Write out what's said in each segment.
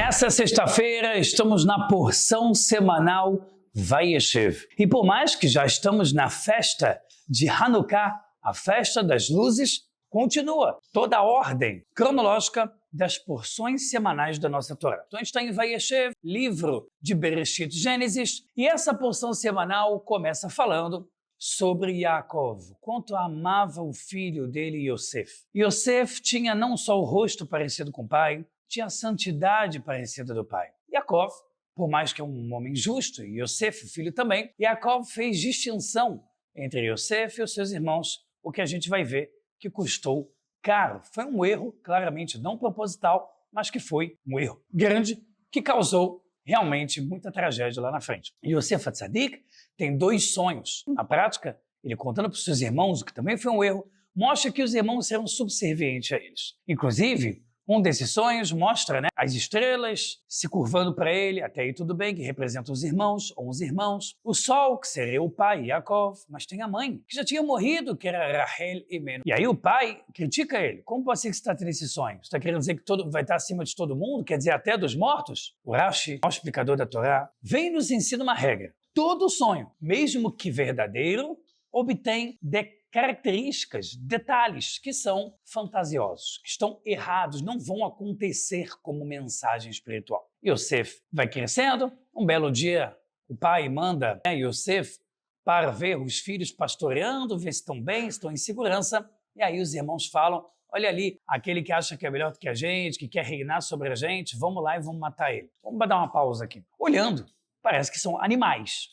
Nessa sexta-feira, estamos na porção semanal Vayeshev. E por mais que já estamos na festa de Hanukkah, a festa das luzes continua. Toda a ordem cronológica das porções semanais da nossa Torá. Então a gente está em Vayeshev, livro de Bereshit, Gênesis, e essa porção semanal começa falando sobre Yaakov, quanto amava o filho dele, Yosef. Yosef tinha não só o rosto parecido com o pai, tinha a santidade parecida do pai. Yaakov, por mais que é um homem justo, e Yosef, o filho também, Yaakov fez distinção entre Yosef e os seus irmãos, o que a gente vai ver que custou caro. Foi um erro, claramente não proposital, mas que foi um erro grande, que causou realmente muita tragédia lá na frente. Yosef Hatzadik tem dois sonhos. Na prática, ele contando para os seus irmãos, o que também foi um erro, mostra que os irmãos eram subservientes a eles. Inclusive, um desses sonhos mostra as estrelas se curvando para ele, até aí tudo bem, que representa os irmãos, 11 irmãos. O sol, que seria o pai, Yaakov, mas tem a mãe, que já tinha morrido, que era Rachel Imenu. E aí o pai critica ele. Como pode ser que você está tendo esse sonho? Você está querendo dizer que vai estar acima de todo mundo? Quer dizer, até dos mortos? O Rashi, o explicador da Torá, vem e nos ensina uma regra. Todo sonho, mesmo que verdadeiro, obtém características, detalhes que são fantasiosos, que estão errados, não vão acontecer como mensagem espiritual. Yosef vai crescendo, um belo dia o pai manda Yosef para ver os filhos pastoreando, ver se estão bem, se estão em segurança, e aí os irmãos falam, olha ali, aquele que acha que é melhor do que a gente, que quer reinar sobre a gente, vamos lá e vamos matar ele. Vamos dar uma pausa aqui. Olhando, parece que são animais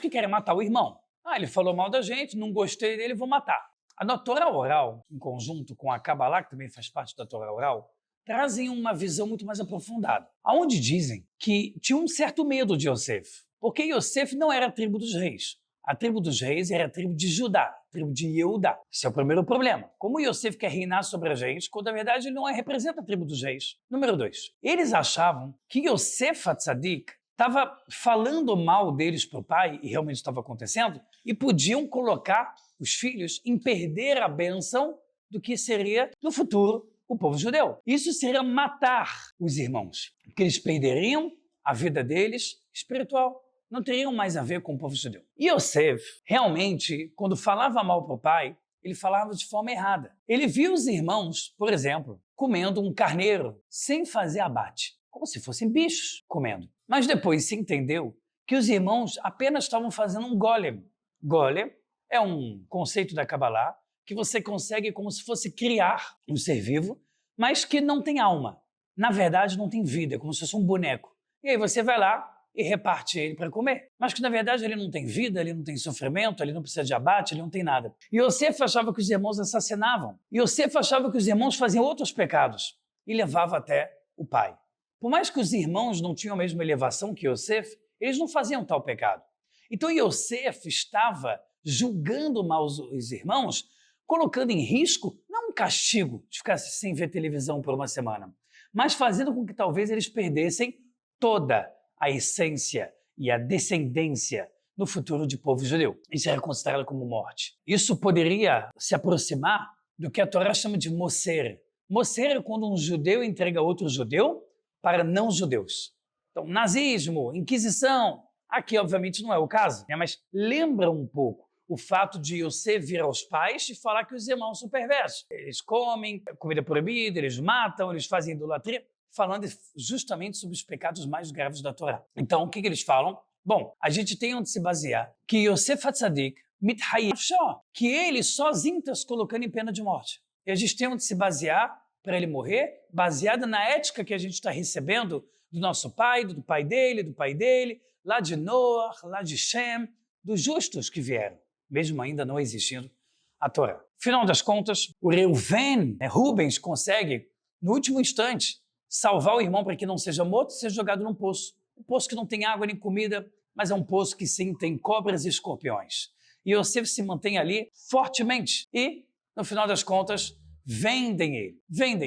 que querem matar o irmão. Ele falou mal da gente, não gostei dele, vou matar. A Torá oral, em conjunto com a Kabbalah, que também faz parte da Torá oral, trazem uma visão muito mais aprofundada, onde dizem que tinha um certo medo de Yosef, porque Yosef não era a tribo dos reis. A tribo dos reis era a tribo de Judá, a tribo de Yehudá. Esse é o primeiro problema. Como Yosef quer reinar sobre a gente, quando na verdade ele não representa a tribo dos reis. Número 2. Eles achavam que Yosef Hatzadik estava falando mal deles para o pai, e realmente estava acontecendo, e podiam colocar os filhos em perder a bênção do que seria, no futuro, o povo judeu. Isso seria matar os irmãos, porque eles perderiam a vida deles espiritual, não teriam mais a ver com o povo judeu. E Yosef, realmente, quando falava mal para o pai, ele falava de forma errada. Ele viu os irmãos, por exemplo, comendo um carneiro sem fazer abate, como se fossem bichos comendo. Mas depois se entendeu que os irmãos apenas estavam fazendo um golem. Golem é um conceito da Kabbalah que você consegue como se fosse criar um ser vivo, mas que não tem alma. Na verdade, não tem vida, é como se fosse um boneco. E aí você vai lá e reparte ele para comer. Mas que na verdade ele não tem vida, ele não tem sofrimento, ele não precisa de abate, ele não tem nada. E Yosef achava que os irmãos assassinavam. E Yosef achava que os irmãos faziam outros pecados e levava até o pai. Por mais que os irmãos não tinham a mesma elevação que Yosef, eles não faziam tal pecado. Então Yosef estava julgando mal os irmãos, colocando em risco, não um castigo de ficar sem ver televisão por uma semana, mas fazendo com que talvez eles perdessem toda a essência e a descendência no futuro de povo judeu. Isso era considerado como morte. Isso poderia se aproximar do que a Torá chama de Moser. Moser é quando um judeu entrega outro judeu para não-judeus. Então, nazismo, inquisição, aqui obviamente não é o caso, mas lembra um pouco o fato de Yosef vir aos pais e falar que os irmãos são perversos. Eles comem comida proibida, eles matam, eles fazem idolatria, falando justamente sobre os pecados mais graves da Torá. Então, o que eles falam? Bom, a gente tem onde se basear que Yosef Hatzadik, que ele sozinho está se colocando em pena de morte. E a gente tem onde se basear para ele morrer, baseada na ética que a gente está recebendo do nosso pai, do pai dele, lá de Noah, lá de Shem, dos justos que vieram, mesmo ainda não existindo a Torá. Final das contas, o Reuven, Rubens, consegue, no último instante, salvar o irmão para que não seja morto e seja jogado num poço. Um poço que não tem água nem comida, mas é um poço que sim tem cobras e escorpiões. E Yosef se mantém ali fortemente e, no final das contas, vendem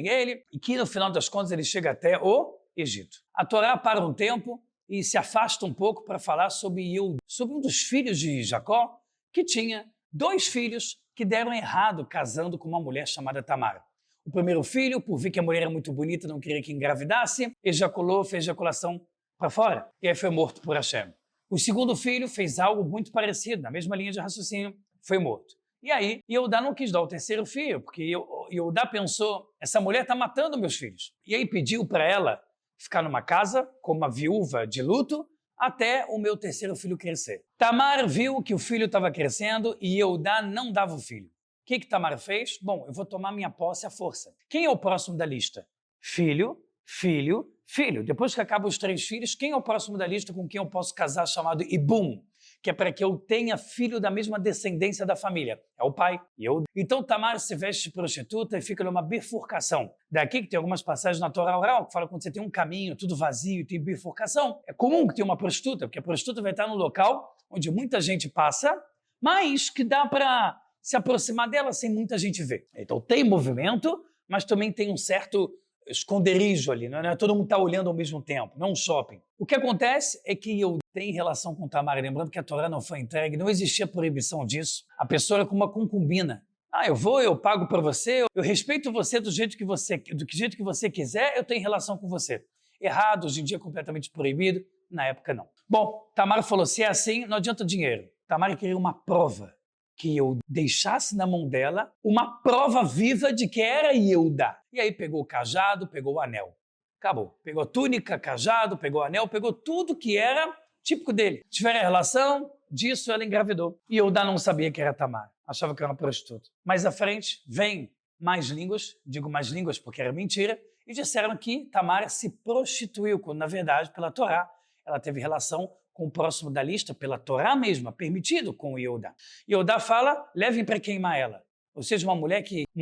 ele, e que no final das contas ele chega até o Egito. A Torá para um tempo e se afasta um pouco para falar sobre um dos filhos de Jacó, que tinha 2 filhos que deram errado casando com uma mulher chamada Tamar. O primeiro filho, por ver que a mulher era muito bonita, não queria que engravidasse, ejaculou, fez ejaculação para fora, e aí foi morto por Hashem. O segundo filho fez algo muito parecido, na mesma linha de raciocínio, foi morto. E aí, Yehudá não quis dar o terceiro filho, porque Yehudá pensou, essa mulher está matando meus filhos. E aí pediu para ela ficar numa casa, como uma viúva de luto, até o meu terceiro filho crescer. Tamar viu que o filho estava crescendo e Yehudá não dava o filho. O que Tamar fez? Bom, eu vou tomar minha posse à força. Quem é o próximo da lista? Filho, filho, filho. Depois que acabam os 3 filhos, quem é o próximo da lista com quem eu posso casar, chamado Ibum? Que é para que eu tenha filho da mesma descendência da família. É o pai. Então Tamar se veste de prostituta e fica numa bifurcação. Daqui que tem algumas passagens na Torá oral que falam que quando você tem um caminho, tudo vazio, tem bifurcação. É comum que tenha uma prostituta, porque a prostituta vai estar num local onde muita gente passa, mas que dá para se aproximar dela sem muita gente ver. Então tem movimento, mas também tem um certo esconderijo ali, não é? Todo mundo está olhando ao mesmo tempo, não um shopping. O que acontece é que eu tenho relação com Tamar, lembrando que a Torá não foi entregue, não existia proibição disso. A pessoa era como uma concubina. Eu pago para você, eu respeito você do jeito que você quiser, eu tenho relação com você. Errado, hoje em dia completamente proibido, na época não. Bom, Tamar falou, se é assim, não adianta dinheiro. Tamar queria uma prova, que eu deixasse na mão dela uma prova viva de que era Yehudá. E aí pegou o cajado, pegou o anel. Acabou. Pegou a túnica, cajado, pegou o anel, pegou tudo que era típico dele. Tiveram a relação, disso ela engravidou. E Yehudá não sabia que era Tamar, achava que era uma prostituta. Mais à frente, vem mais línguas, digo mais línguas porque era mentira, e disseram que Tamar se prostituiu, quando na verdade, pela Torá, ela teve relação com o próximo da lista, pela Torá mesma, permitido com o Yehudá. Yehudá fala, levem para queimar ela. Ou seja, uma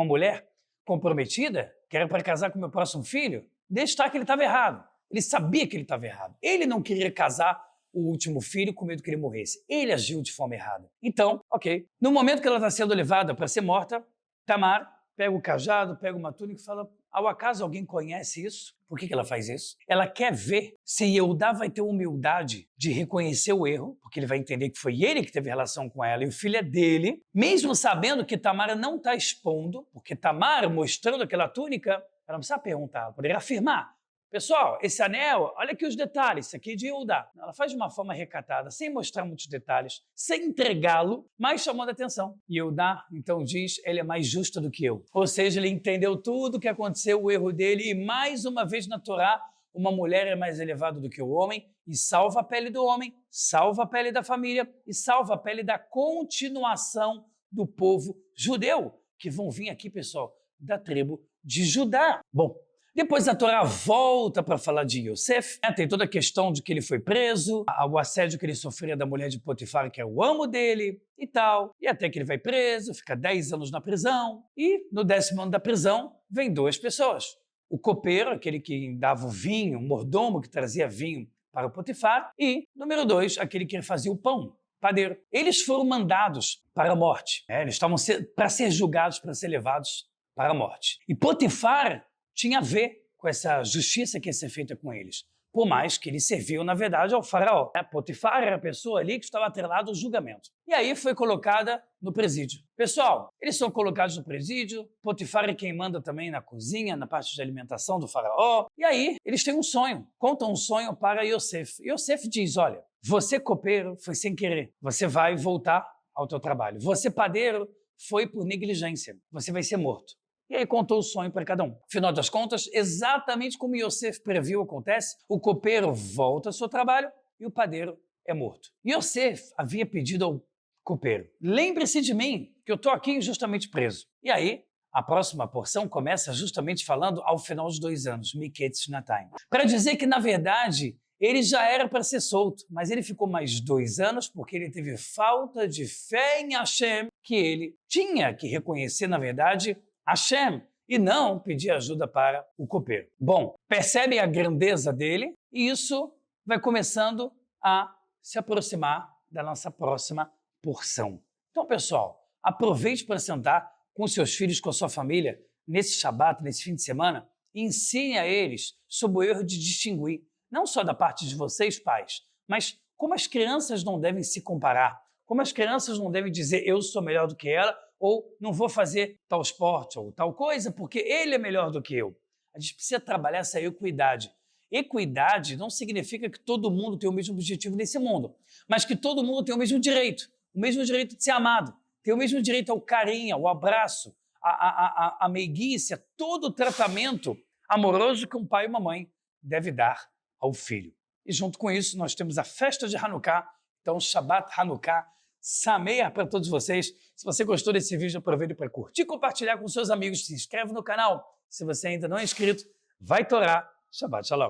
mulher comprometida, que era para casar com o meu próximo filho, deixa estar que ele estava errado. Ele sabia que ele estava errado. Ele não queria casar o último filho com medo que ele morresse. Ele agiu de forma errada. Então, ok. No momento que ela está sendo levada para ser morta, Tamar pega o cajado, pega uma túnica e fala, ao acaso alguém conhece isso? Por que ela faz isso? Ela quer ver se Yehudá vai ter humildade de reconhecer o erro, porque ele vai entender que foi ele que teve relação com ela e o filho é dele, mesmo sabendo que Tamar não está expondo, porque Tamar, mostrando aquela túnica, ela não precisa perguntar, ela poderia afirmar. Pessoal, esse anel, olha aqui os detalhes, isso aqui é de Yehudá. Ela faz de uma forma recatada, sem mostrar muitos detalhes, sem entregá-lo, mas chamando a atenção. Yehudá, então, diz, ele é mais justo do que eu. Ou seja, ele entendeu tudo o que aconteceu, o erro dele, e mais uma vez na Torá, uma mulher é mais elevada do que o homem, e salva a pele do homem, salva a pele da família, e salva a pele da continuação do povo judeu, que vão vir aqui, pessoal, da tribo de Judá. Bom, depois a Torá volta para falar de Yosef, tem toda a questão de que ele foi preso, o assédio que ele sofria da mulher de Potifar, que é o amo dele e tal, e até que ele vai preso, fica 10 anos na prisão, e no 10º ano da prisão vem 2 pessoas. O copeiro, aquele que dava o vinho, o mordomo que trazia vinho para o Potifar, e, número 2, aquele que fazia o pão, padeiro. Eles foram mandados para a morte, eles estavam para ser julgados, para ser levados para a morte. E Potifar tinha a ver com essa justiça que ia ser feita com eles, por mais que ele serviu, na verdade, ao faraó. Potifar era a pessoa ali que estava atrelada ao julgamento. E aí foi colocada no presídio. Pessoal, eles são colocados no presídio, Potifar é quem manda também na cozinha, na parte de alimentação do faraó, e aí eles têm um sonho, contam um sonho para Yosef. Yosef diz, olha, você copeiro foi sem querer, você vai voltar ao teu trabalho. Você padeiro foi por negligência, você vai ser morto. E aí contou o sonho para cada um. Afinal das contas, exatamente como Yosef previu acontece, o copeiro volta ao seu trabalho e o padeiro é morto. Yosef havia pedido ao copeiro, lembre-se de mim, que eu estou aqui injustamente preso. E aí, a próxima porção começa justamente falando ao final de 2 anos, Miketz Shnatayim, para dizer que, na verdade, ele já era para ser solto, mas ele ficou mais 2 anos porque ele teve falta de fé em Hashem, que ele tinha que reconhecer, na verdade, Hashem, e não pedir ajuda para o copeiro. Bom, percebem a grandeza dele e isso vai começando a se aproximar da nossa próxima porção. Então, pessoal, aproveite para sentar com seus filhos, com a sua família, nesse Shabat, nesse fim de semana, e ensine a eles sobre o erro de distinguir, não só da parte de vocês, pais, mas como as crianças não devem se comparar, como as crianças não devem dizer eu sou melhor do que ela, ou não vou fazer tal esporte ou tal coisa porque ele é melhor do que eu. A gente precisa trabalhar essa equidade. Equidade não significa que todo mundo tem o mesmo objetivo nesse mundo, mas que todo mundo tem o mesmo direito de ser amado, tem o mesmo direito ao carinho, ao abraço, à meiguice, a todo o tratamento amoroso que um pai e uma mãe deve dar ao filho. E junto com isso, nós temos a festa de Hanukkah, então Shabbat Hanukkah, Sameach para todos vocês. Se você gostou desse vídeo, aproveite para curtir e compartilhar com seus amigos. Se inscreve no canal. Se você ainda não é inscrito, vai Torá. Shabbat Shalom.